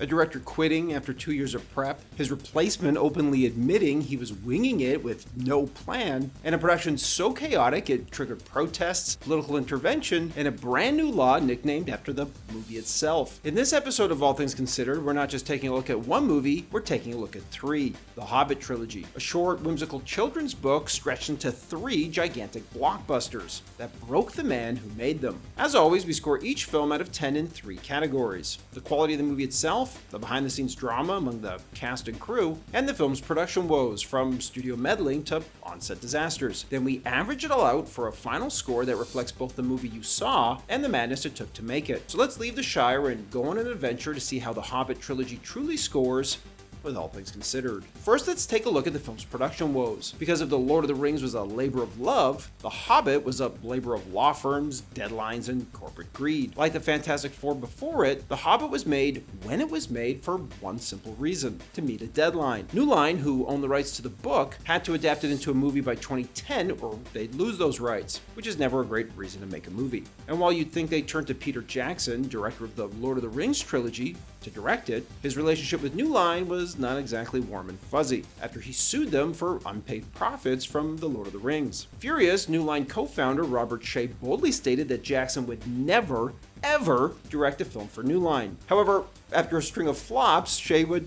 a director quitting after 2 years of prep, his replacement openly admitting he was winging it with no plan, and a production so chaotic it triggered protests, political intervention, and a brand new law nicknamed after the movie itself. In this episode of All Things Considered, we're not just taking a look at one movie, we're taking a look at three. The Hobbit Trilogy, a short, whimsical children's book stretched into three gigantic blockbusters that broke the man who made them. As always, we score each film out of 10 in three categories: the quality of the movie itself, the behind-the-scenes drama among the cast and crew, and the film's production woes, from studio meddling to on-set disasters. Then we average it all out for a final score that reflects both the movie you saw and the madness it took to make it. So let's leave the Shire and go on an adventure to see how the Hobbit Trilogy truly scores with All Things Considered. First, let's take a look at the film's production woes. Because if The Lord of the Rings was a labor of love, The Hobbit was a labor of law firms, deadlines, and corporate greed. Like the Fantastic Four before it, The Hobbit was made when it was made for one simple reason: to meet a deadline. New Line, who owned the rights to the book, had to adapt it into a movie by 2010 or they'd lose those rights, which is never a great reason to make a movie. And while you'd think they'd turn to Peter Jackson, director of the Lord of the Rings trilogy, to direct it, his relationship with New Line was not exactly warm and fuzzy, after he sued them for unpaid profits from The Lord of the Rings. Furious, New Line co-founder Robert Shea boldly stated that Jackson would never, ever direct a film for New Line. However, after a string of flops, Shea would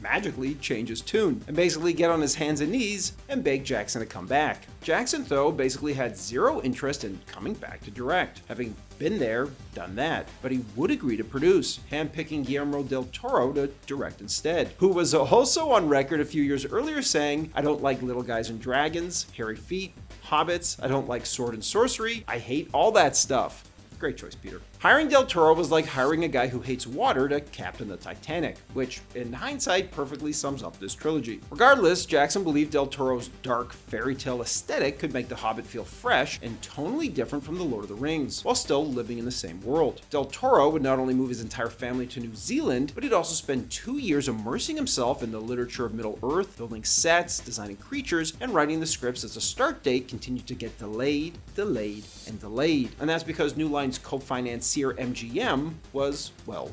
magically change his tune and basically get on his hands and knees and beg Jackson to come back. Jackson, though, basically had zero interest in coming back to direct, having been there, done that, but he would agree to produce, handpicking Guillermo del Toro to direct instead, who was also on record a few years earlier saying, "I don't like little guys and dragons, hairy feet, hobbits, I don't like sword and sorcery, I hate all that stuff." Great choice, Peter. Hiring Del Toro was like hiring a guy who hates water to captain the Titanic, which, in hindsight, perfectly sums up this trilogy. Regardless, Jackson believed Del Toro's dark fairy tale aesthetic could make The Hobbit feel fresh and tonally different from The Lord of the Rings, while still living in the same world. Del Toro would not only move his entire family to New Zealand, but he'd also spend 2 years immersing himself in the literature of Middle-earth, building sets, designing creatures, and writing the scripts as the start date continued to get delayed, and delayed. And that's because New Line's co-financier MGM was, well,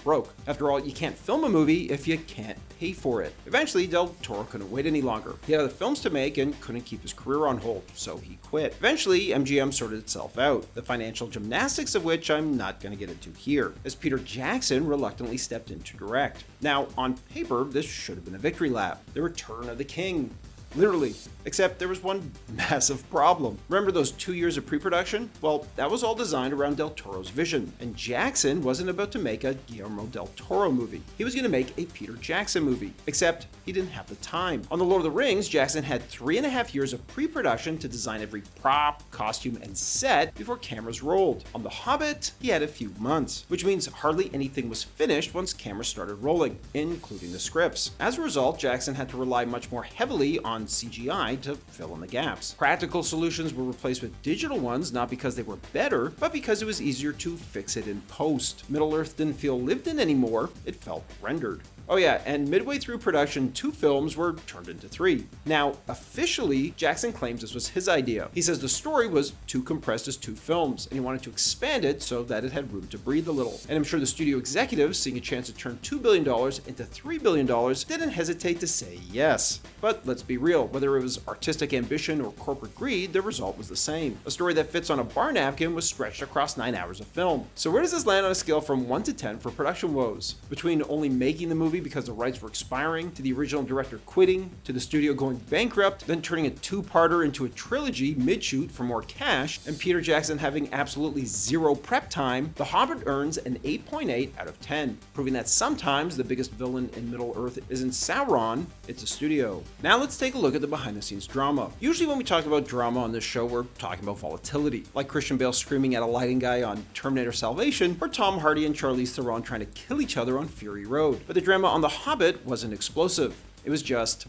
broke. After all, you can't film a movie if you can't pay for it. Eventually, Del Toro couldn't wait any longer. He had other films to make and couldn't keep his career on hold, so he quit. Eventually, MGM sorted itself out, the financial gymnastics of which I'm not going to get into here, as Peter Jackson reluctantly stepped in to direct. Now, on paper, this should have been a victory lap. The return of the king. Literally. Except there was one massive problem. Remember those 2 years of pre-production? Well, that was all designed around Del Toro's vision, and Jackson wasn't about to make a Guillermo del Toro movie. He was going to make a Peter Jackson movie, except he didn't have the time. On The Lord of the Rings, Jackson had 3.5 years of pre-production to design every prop, costume, and set before cameras rolled. On The Hobbit, he had a few months, which means hardly anything was finished once cameras started rolling, including the scripts. As a result, Jackson had to rely much more heavily on CGI to fill in the gaps. Practical solutions were replaced with digital ones, not because they were better, but because it was easier to fix it in post. Middle-earth didn't feel lived in anymore, it felt rendered. Oh yeah, and midway through production, 2 films were turned into 3. Now, officially, Jackson claims this was his idea. He says the story was too compressed as 2 films, and he wanted to expand it so that it had room to breathe a little. And I'm sure the studio executives, seeing a chance to turn $2 billion into $3 billion, didn't hesitate to say yes. But let's be real, whether it was artistic ambition or corporate greed, the result was the same. A story that fits on a bar napkin was stretched across 9 hours of film. So where does this land on a scale from 1 to 10 for production woes? Between only making the movie because the rights were expiring, to the original director quitting, to the studio going bankrupt, then turning a 2-parter into a trilogy mid-shoot for more cash, and Peter Jackson having absolutely zero prep time, The Hobbit earns an 8.8 out of 10, proving that sometimes the biggest villain in Middle-earth isn't Sauron, it's a studio. Now let's take a look at the behind-the-scenes drama. Usually when we talk about drama on this show, we're talking about volatility, like Christian Bale screaming at a lighting guy on Terminator Salvation, or Tom Hardy and Charlize Theron trying to kill each other on Fury Road. But the drama on The Hobbit wasn't explosive. It was just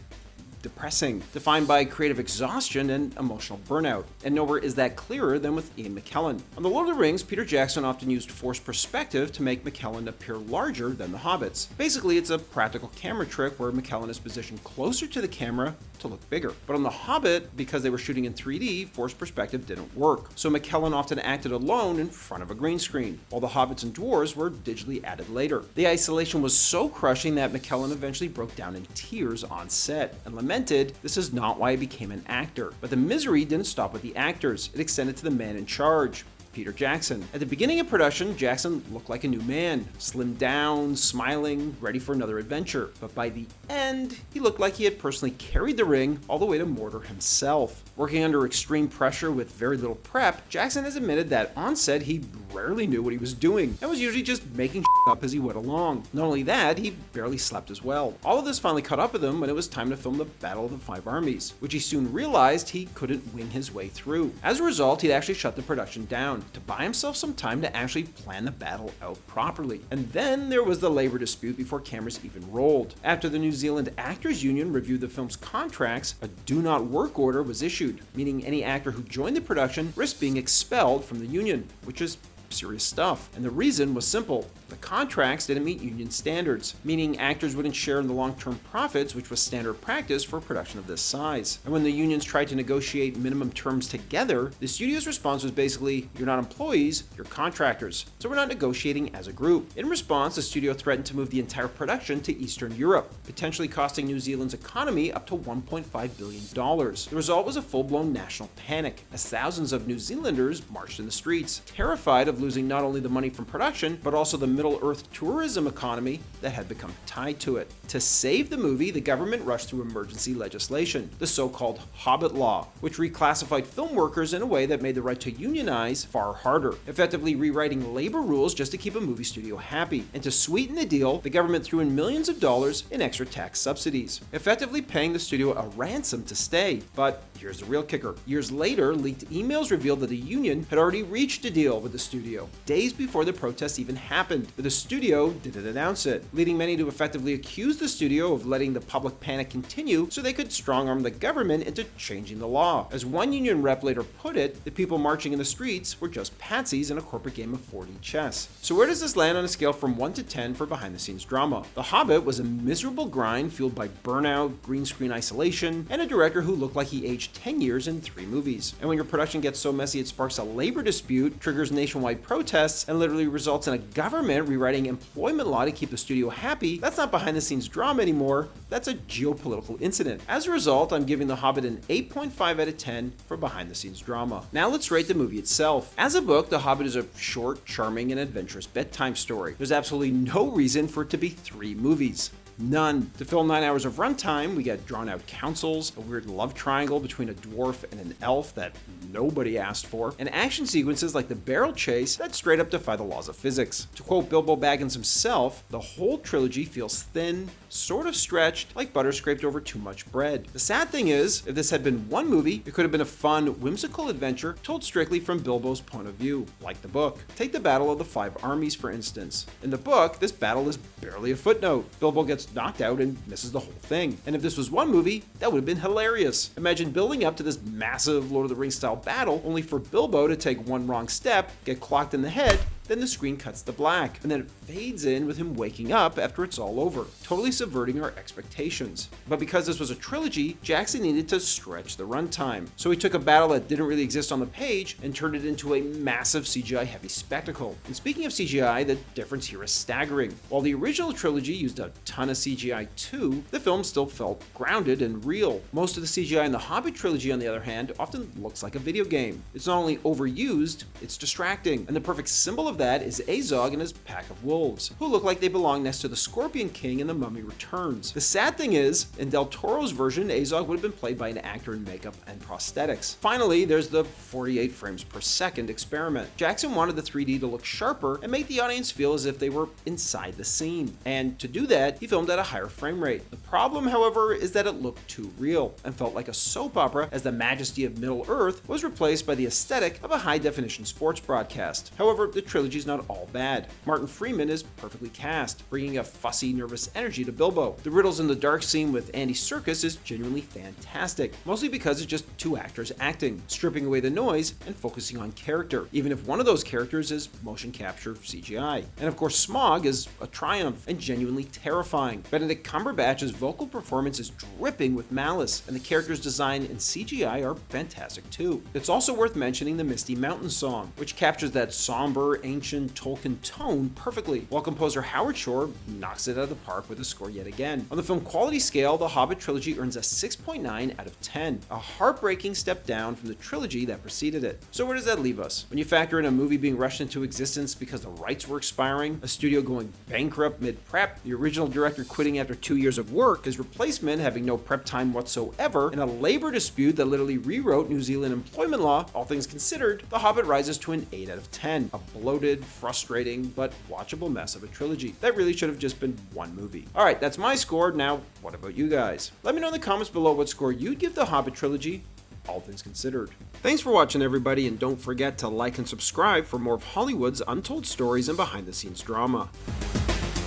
depressing, defined by creative exhaustion and emotional burnout. And nowhere is that clearer than with Ian McKellen. On The Lord of the Rings, Peter Jackson often used forced perspective to make McKellen appear larger than the hobbits. Basically, it's a practical camera trick where McKellen is positioned closer to the camera to look bigger. But on The Hobbit, because they were shooting in 3D, forced perspective didn't work. So McKellen often acted alone in front of a green screen, while the hobbits and dwarves were digitally added later. The isolation was so crushing that McKellen eventually broke down in tears on set and lamented this is not why he became an actor. But the misery didn't stop with the actors. It extended to the man in charge, Peter Jackson. At the beginning of production, Jackson looked like a new man, slimmed down, smiling, ready for another adventure. But by the end, he looked like he had personally carried the ring all the way to Mordor himself. Working under extreme pressure with very little prep, Jackson has admitted that on set he rarely knew what he was doing and was usually just making up as he went along. Not only that, he barely slept as well. All of this finally caught up with him when it was time to film the Battle of the Five Armies, which he soon realized he couldn't wing his way through. As a result, he'd actually shut the production down to buy himself some time to actually plan the battle out properly. And then there was the labor dispute before cameras even rolled. After the New Zealand Actors Union reviewed the film's contracts, a do not work order was issued, meaning any actor who joined the production risked being expelled from the union, which is serious stuff. And the reason was simple. The contracts didn't meet union standards, meaning actors wouldn't share in the long-term profits, which was standard practice for a production of this size. And when the unions tried to negotiate minimum terms together, the studio's response was basically, you're not employees, you're contractors, so we're not negotiating as a group. In response, the studio threatened to move the entire production to Eastern Europe, potentially costing New Zealand's economy up to $1.5 billion. The result was a full-blown national panic, as thousands of New Zealanders marched in the streets, terrified of losing not only the money from production, but also the Middle-earth tourism economy that had become tied to it. To save the movie, the government rushed through emergency legislation, the so-called Hobbit Law, which reclassified film workers in a way that made the right to unionize far harder, effectively rewriting labor rules just to keep a movie studio happy. And to sweeten the deal, the government threw in millions of dollars in extra tax subsidies, effectively paying the studio a ransom to stay. But here's the real kicker. Years later, leaked emails revealed that the union had already reached a deal with the studio, days before the protests even happened, but the studio didn't announce it, leading many to effectively accuse the studio of letting the public panic continue so they could strong-arm the government into changing the law. As one union rep later put it, the people marching in the streets were just patsies in a corporate game of 4D chess. So where does this land on a scale from 1 to 10 for behind-the-scenes drama? The Hobbit was a miserable grind fueled by burnout, green screen isolation, and a director who looked like he aged 10 years in 3 movies. And when your production gets so messy it sparks a labor dispute, triggers nationwide protests, and literally results in a government rewriting employment law to keep the studio happy, that's not behind-the-scenes drama anymore, that's a geopolitical incident. As a result, I'm giving The Hobbit an 8.5 out of 10 for behind-the-scenes drama. Now let's rate the movie itself. As a book, The Hobbit is a short, charming, and adventurous bedtime story. There's absolutely no reason for it to be 3 movies. None. To fill 9 hours of runtime, we get drawn-out councils, a weird love triangle between a dwarf and an elf that nobody asked for, and action sequences like the barrel chase that straight up defy the laws of physics. To quote Bilbo Baggins himself, the whole trilogy feels thin, sort of stretched, like butter scraped over too much bread. The sad thing is, if this had been one movie, it could have been a fun, whimsical adventure told strictly from Bilbo's point of view, like the book. Take the Battle of the Five Armies, for instance. In the book, this battle is barely a footnote. Bilbo gets knocked out and misses the whole thing. And if this was one movie, that would have been hilarious. Imagine building up to this massive Lord of the Rings style battle, only for Bilbo to take one wrong step, get clocked in the head, then the screen cuts to black, and then it fades in with him waking up after it's all over, totally subverting our expectations. But because this was a trilogy, Jackson needed to stretch the runtime. So he took a battle that didn't really exist on the page and turned it into a massive CGI-heavy spectacle. And speaking of CGI, the difference here is staggering. While the original trilogy used a ton of CGI too, the film still felt grounded and real. Most of the CGI in the Hobbit Trilogy, on the other hand, often looks like a video game. It's not only overused, it's distracting. And the perfect symbol of that is Azog and his pack of wolves, who look like they belong next to the Scorpion King in The Mummy Returns. The sad thing is, in Del Toro's version, Azog would have been played by an actor in makeup and prosthetics. Finally, there's the 48 frames per second experiment. Jackson wanted the 3D to look sharper and make the audience feel as if they were inside the scene. And to do that, he filmed at a higher frame rate. The problem, however, is that it looked too real and felt like a soap opera as the majesty of Middle-earth was replaced by the aesthetic of a high-definition sports broadcast. However, the trilogy trilogy is not all bad. Martin Freeman is perfectly cast, bringing a fussy, nervous energy to Bilbo. The Riddles in the Dark scene with Andy Serkis is genuinely fantastic, mostly because it's just two actors acting, stripping away the noise and focusing on character, even if one of those characters is motion capture CGI. And of course, Smaug is a triumph and genuinely terrifying. Benedict Cumberbatch's vocal performance is dripping with malice, and the character's design and CGI are fantastic too. It's also worth mentioning the Misty Mountain song, which captures that somber, ancient Tolkien tone perfectly, while composer Howard Shore knocks it out of the park with the score yet again. On the film quality scale, the Hobbit trilogy earns a 6.9 out of 10, a heartbreaking step down from the trilogy that preceded it. So where does that leave us? When you factor in a movie being rushed into existence because the rights were expiring, a studio going bankrupt mid-prep, the original director quitting after 2 years of work, his replacement having no prep time whatsoever, and a labor dispute that literally rewrote New Zealand employment law, all things considered, The Hobbit rises to an 8 out of 10. A bloated, frustrating, but watchable mess of a trilogy that really should have just been one movie. Alright, that's my score. Now, what about you guys? Let me know in the comments below what score you'd give The Hobbit trilogy, all things considered. Thanks for watching, everybody, and don't forget to like and subscribe for more of Hollywood's untold stories and behind-the-scenes drama.